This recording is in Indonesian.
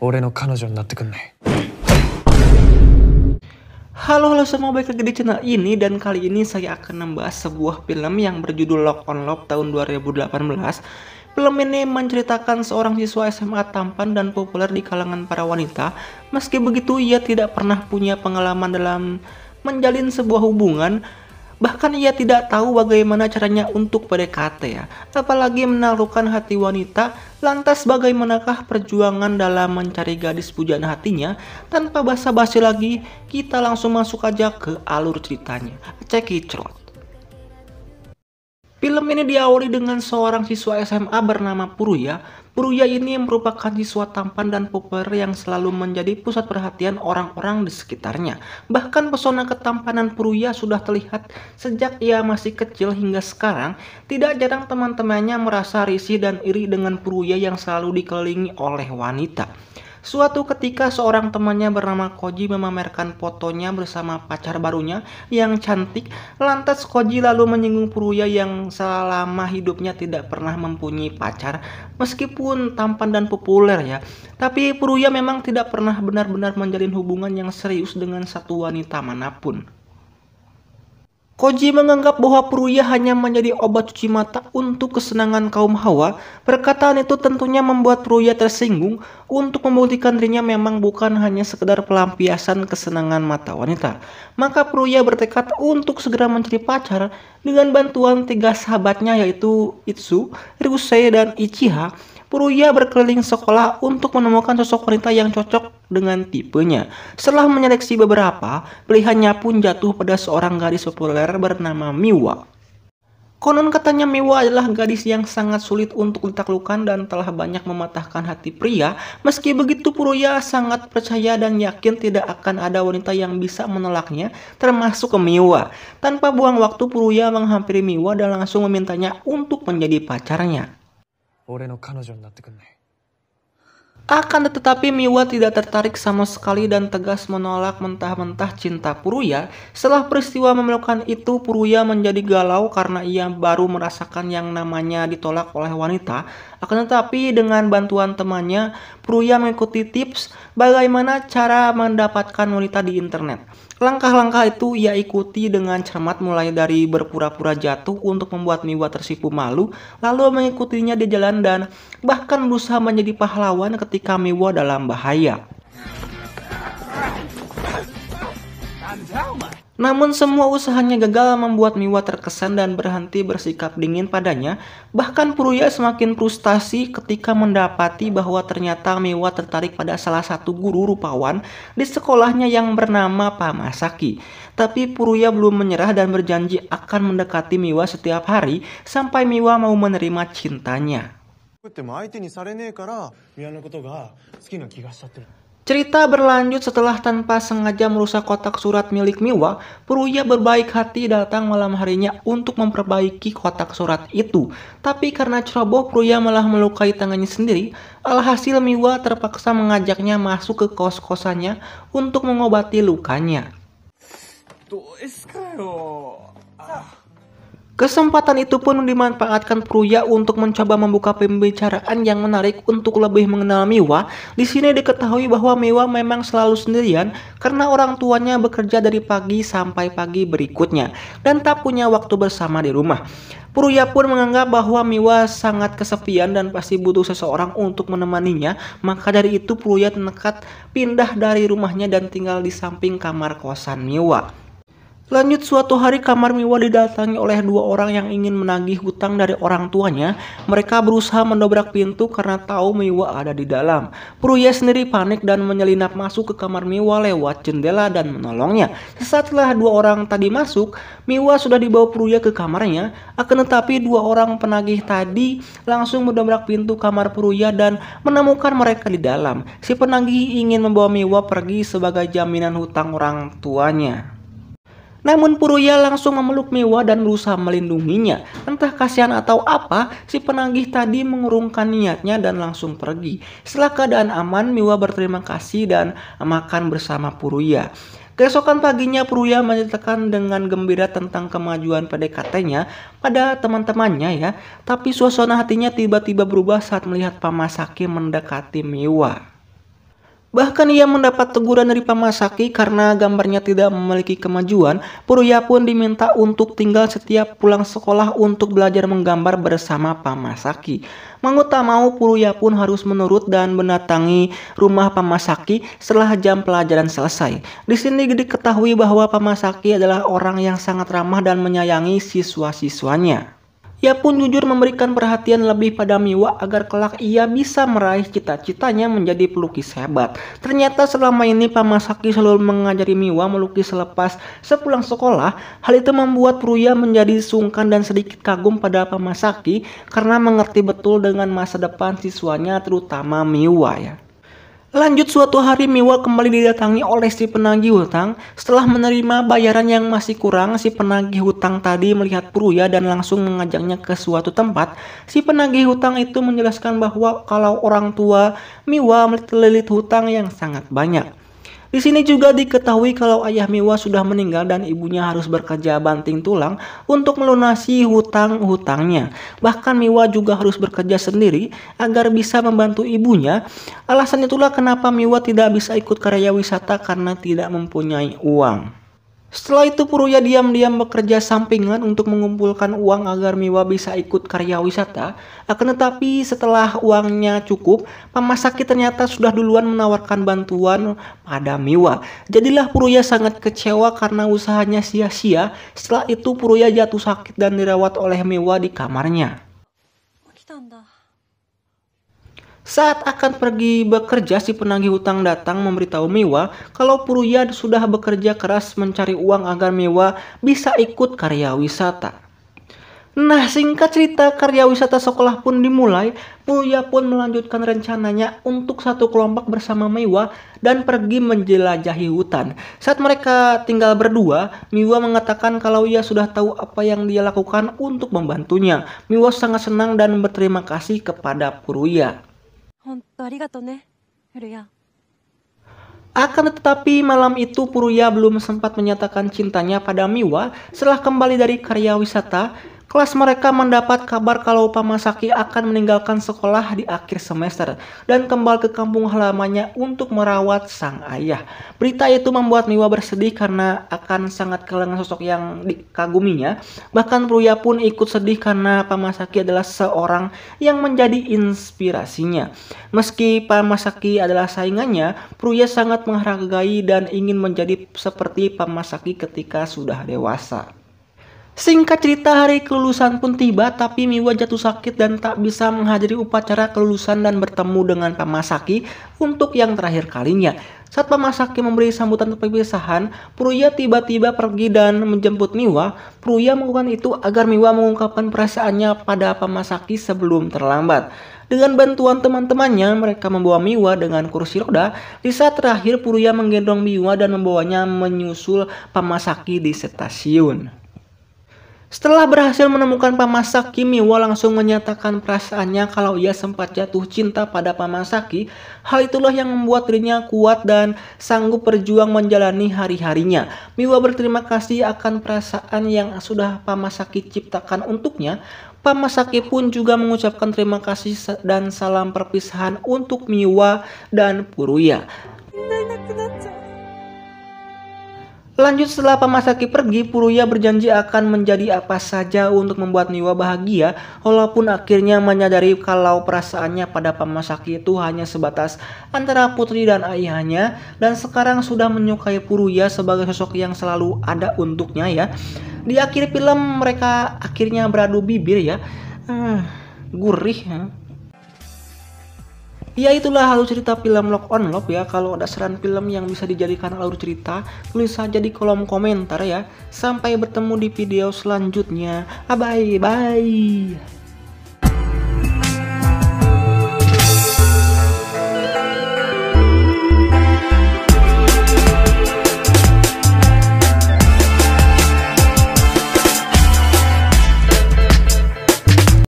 俺の彼女になってくんない。 Halo semua, balik lagi di channel ini dan kali ini saya akan membahas sebuah film yang berjudul Lock on Love tahun 2018. Film ini menceritakan seorang siswa SMA tampan dan populer di kalangan para wanita. Meski begitu, ia tidak pernah punya pengalaman dalam menjalin sebuah hubungan. Bahkan ia tidak tahu bagaimana caranya untuk PDKT ya, apalagi menaklukkan hati wanita. Lantas bagaimanakah perjuangan dalam mencari gadis pujaan hatinya? Tanpa basa-basi lagi, kita langsung masuk aja ke alur ceritanya. Check it out. Film ini diawali dengan seorang siswa SMA bernama Furuya. Furuya ini merupakan siswa tampan dan populer yang selalu menjadi pusat perhatian orang-orang di sekitarnya. Bahkan pesona ketampanan Furuya sudah terlihat sejak ia masih kecil hingga sekarang. Tidak jarang teman-temannya merasa risih dan iri dengan Furuya yang selalu dikelilingi oleh wanita. Suatu ketika seorang temannya bernama Koji memamerkan fotonya bersama pacar barunya yang cantik. Lantas Koji lalu menyinggung Furuya yang selama hidupnya tidak pernah mempunyai pacar. Meskipun tampan dan populer ya, tapi Furuya memang tidak pernah benar-benar menjalin hubungan yang serius dengan satu wanita manapun. Koji menganggap bahwa Furuya hanya menjadi obat cuci mata untuk kesenangan kaum hawa. Perkataan itu tentunya membuat Furuya tersinggung. Untuk membuktikan dirinya memang bukan hanya sekedar pelampiasan kesenangan mata wanita, maka Furuya bertekad untuk segera mencari pacar. Dengan bantuan tiga sahabatnya yaitu Itsu, Ryusei, dan Ichiha, Furuya berkeliling sekolah untuk menemukan sosok wanita yang cocok dengan tipenya. Setelah menyeleksi beberapa, pilihannya pun jatuh pada seorang gadis populer bernama Miwa. Konon katanya Miwa adalah gadis yang sangat sulit untuk ditaklukkan dan telah banyak mematahkan hati pria. Meski begitu, Furuya sangat percaya dan yakin tidak akan ada wanita yang bisa menolaknya, termasuk Miwa. Tanpa buang waktu, Furuya menghampiri Miwa dan langsung memintanya untuk menjadi pacarnya. Akan tetapi Miwa tidak tertarik sama sekali dan tegas menolak mentah-mentah cinta Furuya. Setelah peristiwa memalukan itu, Furuya menjadi galau karena ia baru merasakan yang namanya ditolak oleh wanita. Akan tetapi dengan bantuan temannya, Furuya mengikuti tips bagaimana cara mendapatkan wanita di internet. Langkah-langkah itu ia ikuti dengan cermat, mulai dari berpura-pura jatuh untuk membuat Miwa tersipu malu, lalu mengikutinya di jalan dan bahkan berusaha menjadi pahlawan ketika Miwa dalam bahaya. Namun semua usahanya gagal membuat Miwa terkesan dan berhenti bersikap dingin padanya. Bahkan Furuya semakin frustasi ketika mendapati bahwa ternyata Miwa tertarik pada salah satu guru rupawan di sekolahnya yang bernama Pak Masaki. Tapi Furuya belum menyerah dan berjanji akan mendekati Miwa setiap hari sampai Miwa mau menerima cintanya. Cerita berlanjut setelah tanpa sengaja merusak kotak surat milik Miwa. Furuya berbaik hati datang malam harinya untuk memperbaiki kotak surat itu. Tapi karena ceroboh, Furuya malah melukai tangannya sendiri. Alhasil Miwa terpaksa mengajaknya masuk ke kos-kosannya untuk mengobati lukanya. Kesempatan itu pun dimanfaatkan Furuya untuk mencoba membuka pembicaraan yang menarik untuk lebih mengenal Miwa. Di sini diketahui bahwa Miwa memang selalu sendirian karena orang tuanya bekerja dari pagi sampai pagi berikutnya dan tak punya waktu bersama di rumah. Furuya pun menganggap bahwa Miwa sangat kesepian dan pasti butuh seseorang untuk menemaninya. Maka dari itu Furuya nekat pindah dari rumahnya dan tinggal di samping kamar kosan Miwa. Lanjut, suatu hari kamar Miwa didatangi oleh dua orang yang ingin menagih hutang dari orang tuanya. Mereka berusaha mendobrak pintu karena tahu Miwa ada di dalam. Furuya sendiri panik dan menyelinap masuk ke kamar Miwa lewat jendela dan menolongnya. Setelah dua orang tadi masuk, Miwa sudah dibawa Furuya ke kamarnya. Akan tetapi dua orang penagih tadi langsung mendobrak pintu kamar Furuya dan menemukan mereka di dalam. Si penagih ingin membawa Miwa pergi sebagai jaminan hutang orang tuanya. Namun Furuya langsung memeluk Miwa dan berusaha melindunginya. Entah kasihan atau apa, si penagih tadi mengurungkan niatnya dan langsung pergi. Setelah keadaan aman, Miwa berterima kasih dan makan bersama Furuya. Keesokan paginya Furuya menceritakan dengan gembira tentang kemajuan PDKT-nya pada teman-temannya ya. Tapi suasana hatinya tiba-tiba berubah saat melihat Pak Masaki mendekati Miwa. Bahkan ia mendapat teguran dari Pamasaki karena gambarnya tidak memiliki kemajuan. Puruya pun diminta untuk tinggal setiap pulang sekolah untuk belajar menggambar bersama Pamasaki. Mau tak mau Puruya pun harus menurut dan mendatangi rumah Pamasaki setelah jam pelajaran selesai. Di sini diketahui bahwa Pamasaki adalah orang yang sangat ramah dan menyayangi siswa-siswanya. Ia pun jujur memberikan perhatian lebih pada Miwa agar kelak ia bisa meraih cita-citanya menjadi pelukis hebat. Ternyata selama ini Pamasaki selalu mengajari Miwa melukis selepas sepulang sekolah. Hal itu membuat Puruya menjadi sungkan dan sedikit kagum pada Pamasaki karena mengerti betul dengan masa depan siswanya terutama Miwa ya. Lanjut suatu hari Miwa kembali didatangi oleh si penagih hutang. Setelah menerima bayaran yang masih kurang, si penagih hutang tadi melihat Puruya dan langsung mengajaknya ke suatu tempat. Si penagih hutang itu menjelaskan bahwa kalau orang tua Miwa melilit hutang yang sangat banyak. Di sini juga diketahui kalau ayah Miwa sudah meninggal dan ibunya harus bekerja banting tulang untuk melunasi hutang-hutangnya. Bahkan Miwa juga harus bekerja sendiri agar bisa membantu ibunya. Alasan itulah kenapa Miwa tidak bisa ikut karya wisata karena tidak mempunyai uang. Setelah itu Puruya diam-diam bekerja sampingan untuk mengumpulkan uang agar Miwa bisa ikut karya wisata. Akan tetapi setelah uangnya cukup, Pamasaki ternyata sudah duluan menawarkan bantuan pada Miwa. Jadilah Puruya sangat kecewa karena usahanya sia-sia. Setelah itu Puruya jatuh sakit dan dirawat oleh Miwa di kamarnya. Saat akan pergi bekerja, si penagih hutang datang memberitahu Miwa kalau Puruya sudah bekerja keras mencari uang agar Miwa bisa ikut karya wisata. Nah, singkat cerita karya wisata sekolah pun dimulai. Puruya pun melanjutkan rencananya untuk satu kelompok bersama Miwa dan pergi menjelajahi hutan. Saat mereka tinggal berdua, Miwa mengatakan kalau ia sudah tahu apa yang dia lakukan untuk membantunya. Miwa sangat senang dan berterima kasih kepada Puruya. Akan tetapi malam itu Puruya belum sempat menyatakan cintanya pada Miwa. Setelah kembali dari karya wisata, kelas mereka mendapat kabar kalau Pamasaki akan meninggalkan sekolah di akhir semester dan kembali ke kampung halamannya untuk merawat sang ayah. Berita itu membuat Miwa bersedih karena akan sangat kehilangan sosok yang dikaguminya. Bahkan Puruya pun ikut sedih karena Pamasaki adalah seorang yang menjadi inspirasinya. Meski Pamasaki adalah saingannya, Puruya sangat menghargai dan ingin menjadi seperti Pamasaki ketika sudah dewasa. Singkat cerita, hari kelulusan pun tiba, tapi Miwa jatuh sakit dan tak bisa menghadiri upacara kelulusan dan bertemu dengan Pamasaki untuk yang terakhir kalinya. Saat Pamasaki memberi sambutan perpisahan, Puruya tiba-tiba pergi dan menjemput Miwa. Puruya melakukan itu agar Miwa mengungkapkan perasaannya pada Pamasaki sebelum terlambat. Dengan bantuan teman-temannya, mereka membawa Miwa dengan kursi roda. Di saat terakhir, Puruya menggendong Miwa dan membawanya menyusul Pamasaki di stasiun. Setelah berhasil menemukan Pamasaki, Miwa langsung menyatakan perasaannya kalau ia sempat jatuh cinta pada Pamasaki. Hal itulah yang membuat dirinya kuat dan sanggup berjuang menjalani hari-harinya. Miwa berterima kasih akan perasaan yang sudah Pamasaki ciptakan untuknya. Pamasaki pun juga mengucapkan terima kasih dan salam perpisahan untuk Miwa dan Puruya. Lanjut, setelah Pamasaki pergi, Puruya berjanji akan menjadi apa saja untuk membuat Miwa bahagia, walaupun akhirnya menyadari kalau perasaannya pada Pamasaki itu hanya sebatas antara putri dan ayahnya, dan sekarang sudah menyukai Puruya sebagai sosok yang selalu ada untuknya ya. Di akhir film mereka akhirnya beradu bibir ya. Gurih ya. Ya, itulah alur cerita film Lock on Love ya. Kalau ada saran film yang bisa dijadikan alur cerita, tulis saja di kolom komentar ya. Sampai bertemu di video selanjutnya. Bye bye.